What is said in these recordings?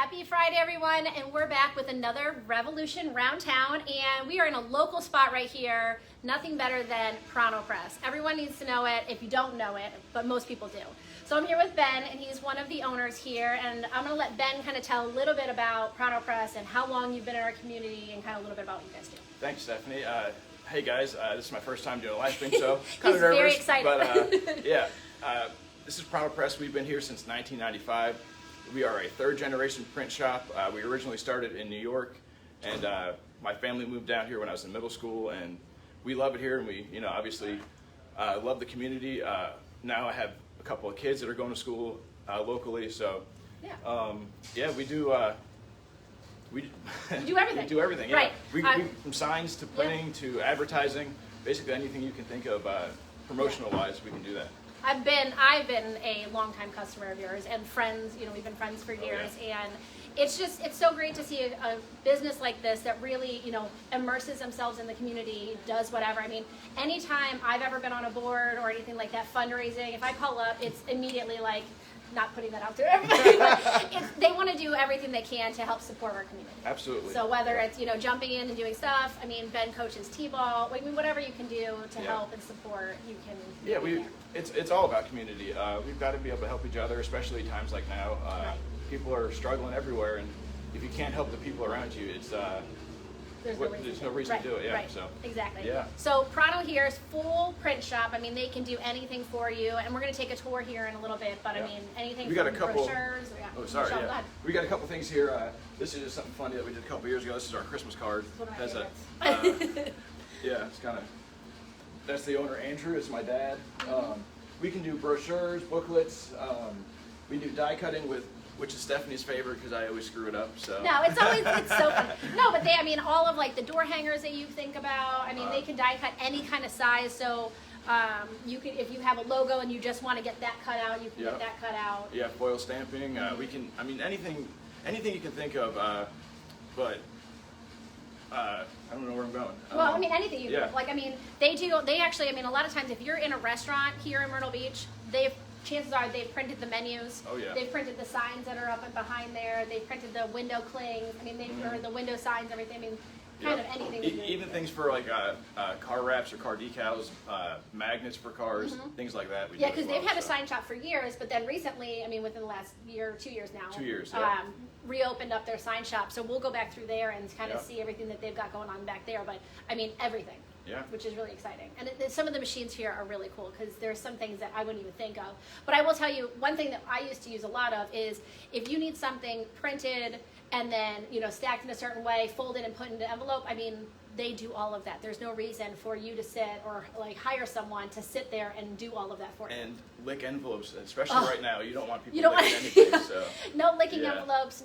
Happy Friday, everyone, and we're back with another Revolution Round Town, and we are in a local spot right here. Nothing better than Pronto Press. Everyone needs to know it if you don't know it, but most people do. So I'm here with Ben, and he's one of the owners here, and I'm going to let Ben kind of tell a little bit about Pronto Press and how long you've been in our community and kind of a little bit about what you guys do. Thanks, Stephanie. Hey guys, this is my first time doing a live stream, so kind He's of nervous. very excited. But yeah, this is Pronto Press. We've been here since 1995. We are a third generation print shop. We originally started in New York, and my family moved down here when I was in middle school, and we love it here, and we, obviously love the community. Now I have a couple of kids that are going to school locally, so yeah, we do. You do everything. We do everything. Right. Yeah. We from signs to printing to advertising, basically anything you can think of promotional wise, we can do that. I've been a longtime customer of yours and friends. We've been friends for years, and it's so great to see a business like this that really immerses themselves in the community, does whatever. I mean, anytime I've ever been on a board or anything like that, fundraising, if I call up, it's immediately like, not putting that out to everybody, but they want to do everything they can to help support our community. Absolutely. So whether it's jumping in and doing stuff, I mean, Ben coaches t-ball. I mean, whatever you can do to help and support, you can. Yeah, it's all about community. We've got to be able to help each other, especially times like now. People are struggling everywhere, and if you can't help the people around you, it's there's no reason to do it. Yeah. Right. So exactly. Yeah. So Pronto here is full print shop. I mean, they can do anything for you, and we're going to take a tour here in a little bit. But I mean, anything. We got from a couple. Brochures. Oh, sorry. Yeah. We got a couple things here. This is just something funny that we did a couple years ago. This is our Christmas card. One of my favorites. Yeah, it's kind of. That's the owner, Andrew. It's my dad. We can do brochures, booklets. We do die cutting which is Stephanie's favorite because I always screw it up. So no, it's so fun. No, but all of like the door hangers that you think about. I mean, they can die cut any kind of size. So you can, if you have a logo and you just want to get that cut out, you can get that cut out. Yeah, foil stamping. We can. I mean, anything you can think of. But I don't know where I'm going. Well, I mean, anything you can. Like, I mean, they actually. I mean, a lot of times if you're in a restaurant here in Myrtle Beach, chances are they've printed the menus. Oh, yeah. They've printed the signs that are up and behind there. They've printed the window clings. I mean, or the window signs, everything. I mean, kind of anything. Even things for like car wraps or car decals, magnets for cars, things like that. Yeah, because they've had a sign shop for years, but then recently, I mean, within the last year, 2 years now. 2 years. Reopened up their sign shop. So we'll go back through there and kind of see everything that they've got going on back there. But I mean, everything. Yeah. Which is really exciting. And some of the machines here are really cool because there's some things that I wouldn't even think of. But I will tell you, one thing that I used to use a lot of is if you need something printed and then, stacked in a certain way, folded and put into an envelope, I mean, they do all of that. There's no reason for you to sit or like hire someone to sit there and do all of that for you. And lick envelopes, especially right now. You don't want people licking anything. So. No licking envelopes,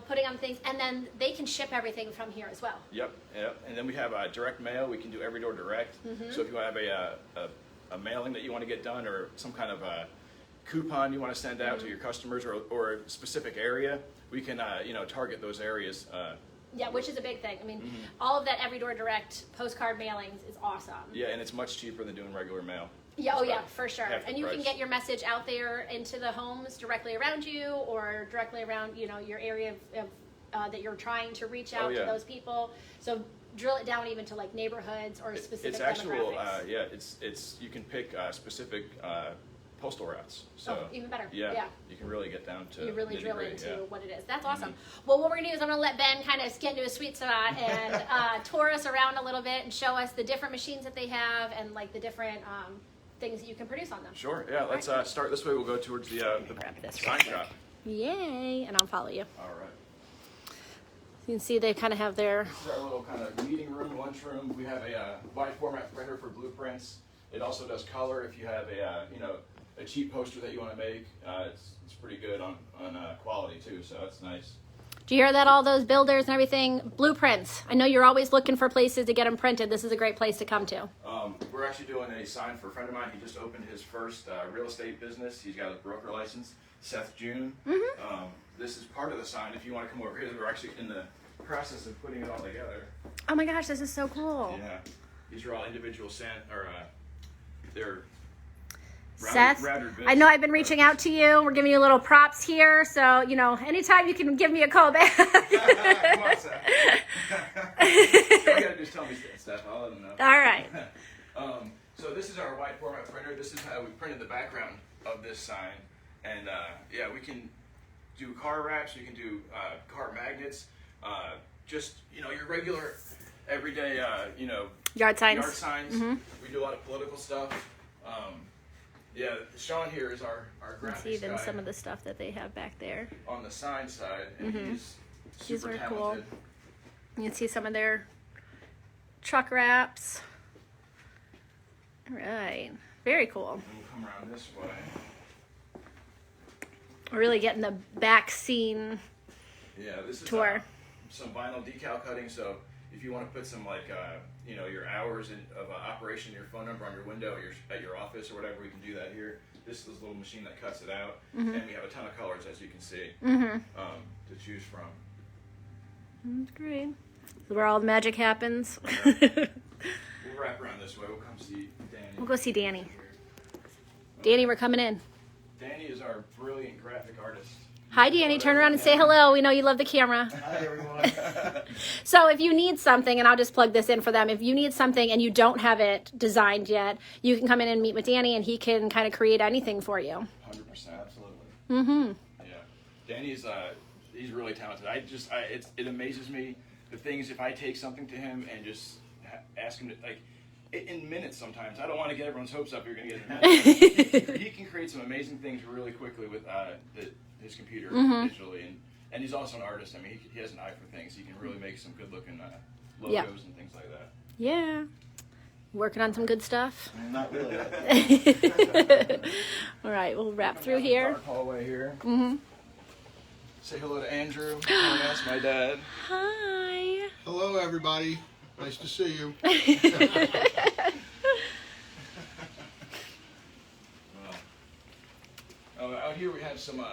putting on things. And then they can ship everything from here as well. Yep. And then we have direct mail. We can do every door direct. So if you have a mailing that you want to get done or some kind of a coupon you want to send out to your customers or a specific area, we can target those areas. Yeah, which is a big thing. I mean, all of that every door direct postcard mailings is awesome. Yeah, and it's much cheaper than doing regular mail. Yeah, for sure. And you can get your message out there into the homes directly around you or directly around, your area that you're trying to reach out to those people. So drill it down even to like neighborhoods or specific demographics. It's you can pick specific postal routes. So even better. Yeah. You can really get down to you really drill into what it is. That's awesome. Mm-hmm. Well, what we're gonna do is I'm gonna let Ben kind of get into a sweet spot and tour us around a little bit and show us the different machines that they have and like the different things that you can produce on them. Sure. Yeah. Let's start this way. We'll go towards the sign shop. Yay! And I'll follow you. All right. You can see they kind of have their. This is our little kind of meeting room, lunchroom. We have a wide format printer for blueprints. It also does color if you have a cheap poster that you want to make. It's pretty good on quality too, so that's nice. Do you hear that, all those builders and everything? Blueprints. I know you're always looking for places to get them printed. This is a great place to come to. We're actually doing a sign for a friend of mine. He just opened his first real estate business. He's got a broker license, Seth June. This is part of the sign. If you want to come over here, we're actually in the process of putting it all together. Oh my gosh, this is so cool. Yeah. These are all individual they're Seth, router bits. I know I've been reaching out to you. We're giving you little props here. So, you know, anytime you can give me a call back. Come on, Seth. You gotta just tell me stuff. I'll let them know. All right. So this is our wide format printer. This is how we printed the background of this sign. And yeah, we can do car wraps. We can do car magnets. Just, you know, your regular, everyday, you know, Yard signs. Mm-hmm. We do a lot of political stuff. Yeah, Sean here is our graphics See even guy some of the stuff that they have back there. on the sign side, and he's These super are talented. cool. You can see some of their truck wraps. All right. Very cool. And we'll come around this way. We're really getting the back scene Yeah, this is tour. Some vinyl decal cutting. So if you want to put some like you know, your hours of operation, your phone number on your window at your office or whatever, we can do that here. This is a little machine that cuts it out, and we have a ton of colors, as you can see, to choose from. That's great. That's where all the magic happens. We'll wrap around this way. We'll come see Danny. We'll go see Danny. Danny, we're coming in. Danny is our brilliant graphic artist. Hi, Danny. Turn around and say hello. We know you love the camera. Hi, everyone. So if you need something, and I'll just plug this in for them, if you need something and you don't have it designed yet, you can come in and meet with Danny, and he can kind of create anything for you. 100%, absolutely. Mm-hmm. Yeah, Danny's he's really talented. It amazes me the things, if I take something to him and just ask him to, like, in minutes sometimes. I don't want to get everyone's hopes up. You're going to get it. He can create some amazing things really quickly with his computer digitally, and he's also an artist. I mean, he has an eye for things. He can really make some good looking logos and things like that. Yeah. Working on some good stuff. Not really. All right, we'll wrap through Down the here. dark hallway here. Mm-hmm. Say hello to Andrew. Parness, my dad. Hi. Hello, everybody. Nice to see you. Out here we have some.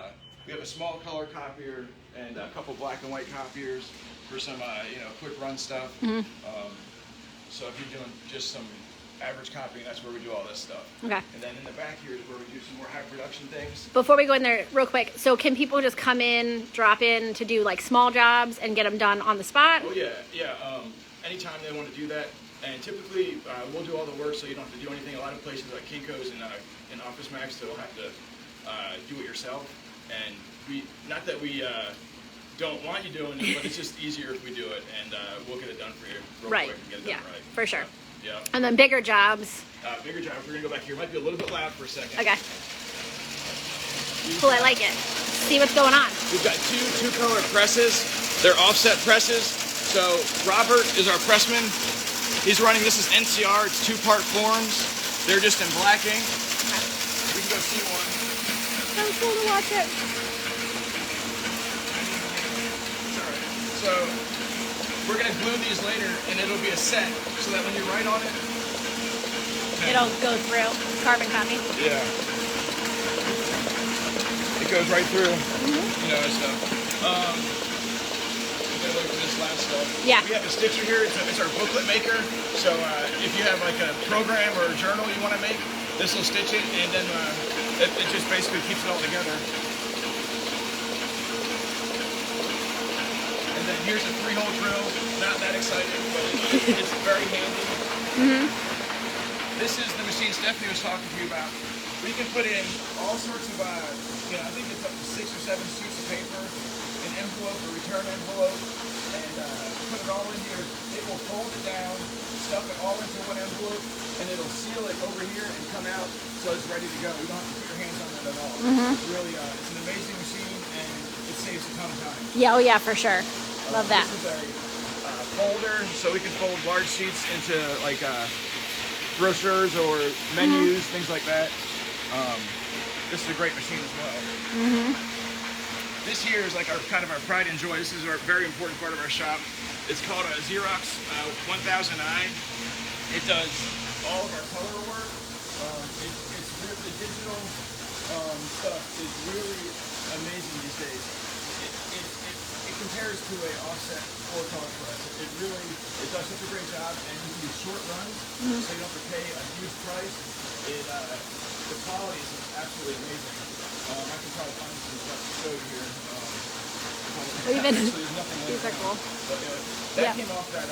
We have a small color copier and a couple black and white copiers for some, you know, quick run stuff. So if you're doing just some average copying, that's where we do all this stuff. Okay. And then in the back here is where we do some more high production things. Before we go in there, real quick, so can people just come in, drop in to do like small jobs and get them done on the spot? Oh yeah, yeah. Anytime they want to do that, and typically we'll do all the work, so you don't have to do anything. A lot of places like Kinko's and Office Max, they'll have to do it yourself. And not that we don't want you doing it, but it's just easier if we do it, and we'll get it done for you real Right. quick and get it Yeah, done right. for sure. Yeah. And then bigger jobs. Bigger job. We're gonna go back here. Might be a little bit loud for a second. Okay. Cool, I like it. See what's going on. We've got two color presses. They're offset presses. So Robert is our pressman. He's running, this is NCR, it's 2-part forms. They're just in black ink. We can go see one. So cool to watch it. So we're gonna glue these later, and it'll be a set, so that when you write on it, It'll go through. Carbon copy. yeah, it goes right through. You know, so we're gonna look for this last stuff. Yeah. We have a stitcher here. It's our booklet maker. So if you have like a program or a journal you want to make, this will stitch it, and then it just basically keeps it all together. And then here's a 3-hole drill. Not that exciting, but it's very handy. This is the machine Stephanie was talking to you about. We can put in all sorts of, you know, I think it's up to 6 or 7 suits of paper, an envelope, a return envelope, and put it all in here. It will fold it down, stuff it all into one envelope, and it'll seal it over here and come out so it's ready to go. You don't have to put your hands on it at all. It's really, it's an amazing machine, and it saves a ton of time. Yeah, oh yeah, for sure. Love that. This is a folder, so we can fold large sheets into like brochures or menus, things like that. This is a great machine as well. This here is like our kind of our pride and joy. This is our very important part of our shop. It's called a Xerox 1009. It does all of our color work. The digital stuff is really amazing these days. It compares to a offset 4-color press. It does such a great job, and you can do short runs, so you don't have to pay a huge price. the quality is absolutely amazing. I can probably find some stuff to show you here. Even Actually, there's nothing these are cool. But, that Yeah. came off that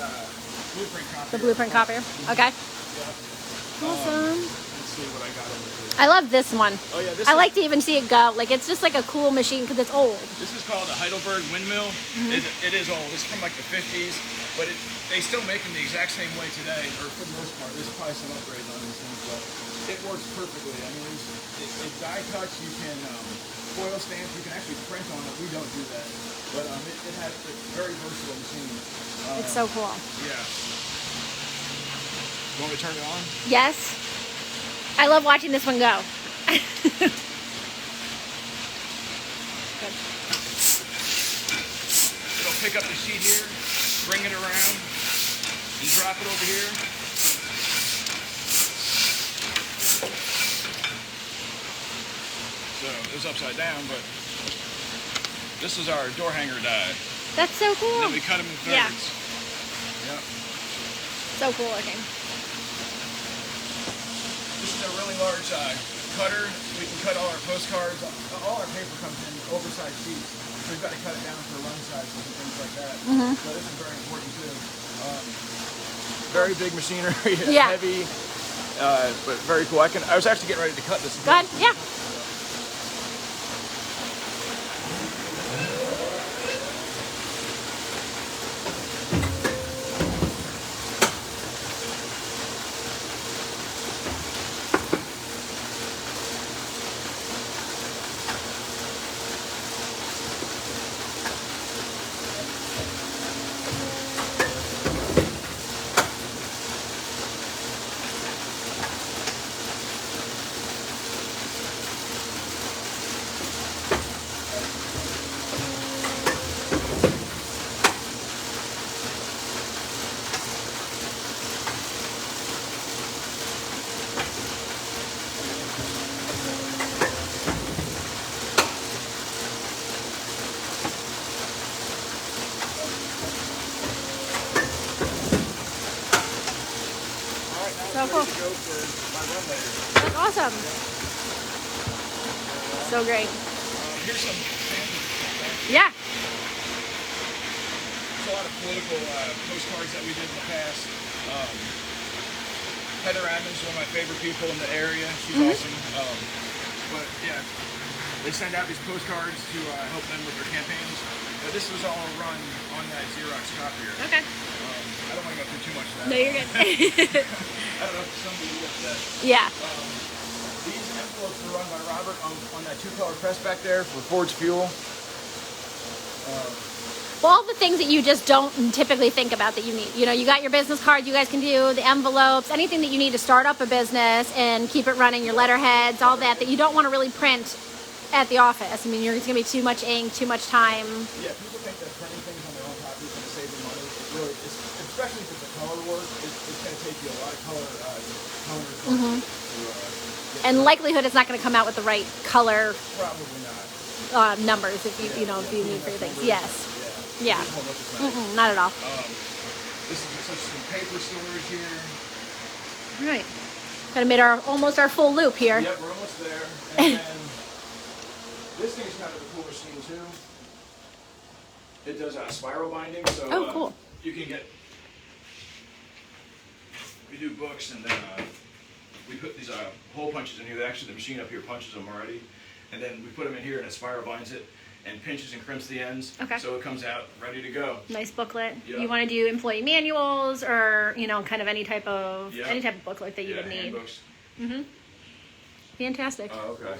blueprint copy. The blueprint copier. Okay. Yeah. Awesome. Let's see what I got over here. I love this one. Oh yeah, this I is, like to even see it go. Like, it's just like a cool machine because it's old. This is called a Heidelberg windmill. It is old. It's from like the 50s, but they still make them the exact same way today, or for the most part. There's probably some upgrades on these things, but it works perfectly. I mean, it die cuts. You can foil stamp. You can actually print on it. We don't do that, but it's a very versatile machine. It's so cool. Yeah. You want me to turn it on? Yes. I love watching this one go. Good. It'll pick up the sheet here, bring it around, and drop it over here. So it was upside down, but this is our door hanger die. That's so cool. And then we cut them in thirds. Yeah. Yep. So cool looking. This is a really large cutter. We can cut all our postcards. All our paper comes in oversized sheets. So we've got to cut it down for run sizes and things like that. So this is very important too. Very big machinery. Yeah. Heavy, but very cool. I was actually getting ready to cut this. Good. Yeah. So cool. Go for my run later. That's awesome. So great. Here's some samples. Yeah. There's a lot of political postcards that we did in the past. Heather Adams, one of my favorite people in the area. She's awesome. But yeah, they send out these postcards to help them with their campaigns. But this was all run on that Xerox copier. Okay. I don't want to go through too much of that. No, you're good. I don't know if somebody will get upset. Yeah. These envelopes were run by Robert on that two-color press back there for Ford's Fuel. Well, all the things that you just don't typically think about that you need. You know, you got your business card, you guys can do the envelopes, anything that you need to start up a business and keep it running, your letterheads, all that you don't want to really print at the office. I mean, it's going to be too much ink, too much time. Yeah, people think that printing things on their own copy is going to save them money. It really, especially if it's a color work, it's going to take you a lot of color And likelihood it's not going to come out with the right color Probably not. numbers if you if you need for your things. Yes. Yeah. Not at all. This is some paper storage here. All right. Kind of made almost our full loop here. Yep, we're almost there. And then this thing's kind of a cool machine too. It does spiral binding, so Oh, cool. You can get. We do books, and then we put these hole punches in here. Actually, the machine up here punches them already, and then we put them in here, and it spiral binds it and pinches and crimps the ends. Okay. So it comes out ready to go. Nice booklet. Yeah. You want to do employee manuals or kind of any type of Yeah. booklet that you would need. Handbooks. Fantastic. Oh, okay.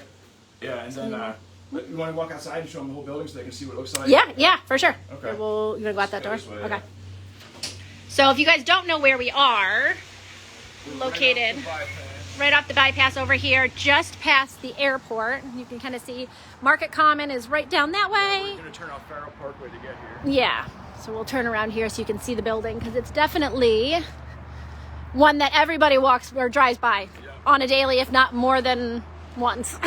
Yeah, and then you want to walk outside and show them the whole building so they can see what it looks like? Yeah, for sure. Okay. You want to go out that door? This way, Okay. yeah. So if you guys don't know where we are, located right off the bypass over here, just past the airport. You can kind of see Market Common is right down that way. We're going to turn off Farrell Parkway to get here. Yeah, so we'll turn around here so you can see the building because it's definitely one that everybody walks or drives by on a daily, if not more than once,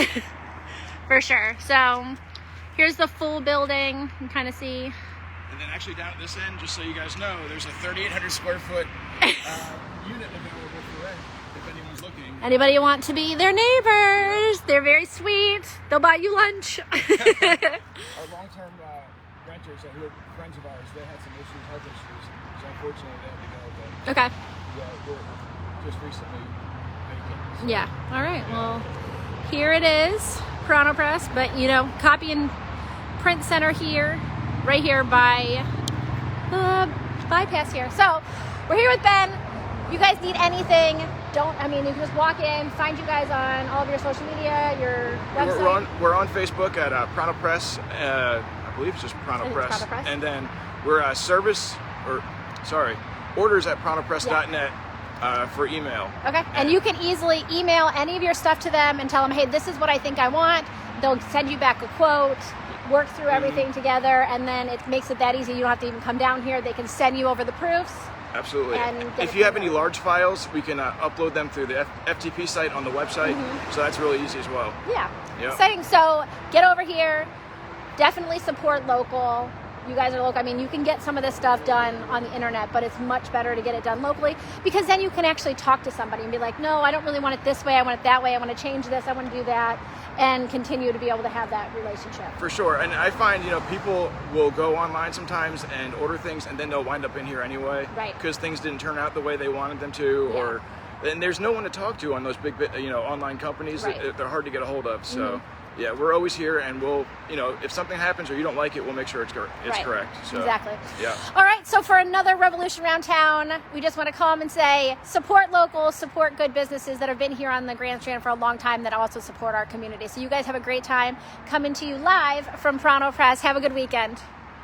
for sure. So here's the full building. You can kind of see And then actually down at this end, just so you guys know, there's a 3,800 square foot unit available for rent if anyone's looking. Anybody want to be their neighbors? They're very sweet. They'll buy you lunch. Our long-term renters who are friends of ours, they had some issues, health issues, so unfortunately they had to go. But Okay. we're just recently vacant. So. Yeah. All right. Well, here it is, Pronto Press. But copy and print center here, right here by the bypass here. So we're here with Ben. You guys need anything? You can just walk in, find you guys on all of your social media, your website. We're on Facebook at Pronto Press. I believe it's just Pronto Press. Pronto Press. And then we're orders at prontopress.net for email. Okay. And you can easily email any of your stuff to them and tell them, hey, this is what I think I want. They'll send you back a quote, work through everything together, and then it makes it that easy. You don't have to even come down here. They can send you over the proofs. Absolutely. And if you have any large files, we can upload them through the FTP site on the website. So that's really easy as well. Yeah. Yep. Exciting. So get over here. Definitely support local. You guys are local. You can get some of this stuff done on the internet, but it's much better to get it done locally because then you can actually talk to somebody and be like, no, I don't really want it this way. I want it that way. I want to change this. I want to do that, and continue to be able to have that relationship. For sure. And I find, people will go online sometimes and order things and then they'll wind up in here anyway. Right. Because things didn't turn out the way they wanted them to, and there's no one to talk to on those big, online companies. Right. They're hard to get a hold of. So. Yeah, we're always here, and we'll, if something happens or you don't like it, we'll make sure it's correct. So, exactly. Yeah. All right, so for another Revolution Around Town, we just want to come and say, support local, support good businesses that have been here on the Grand Strand for a long time that also support our community. So you guys have a great time coming to you live from Pronto Press. Have a good weekend.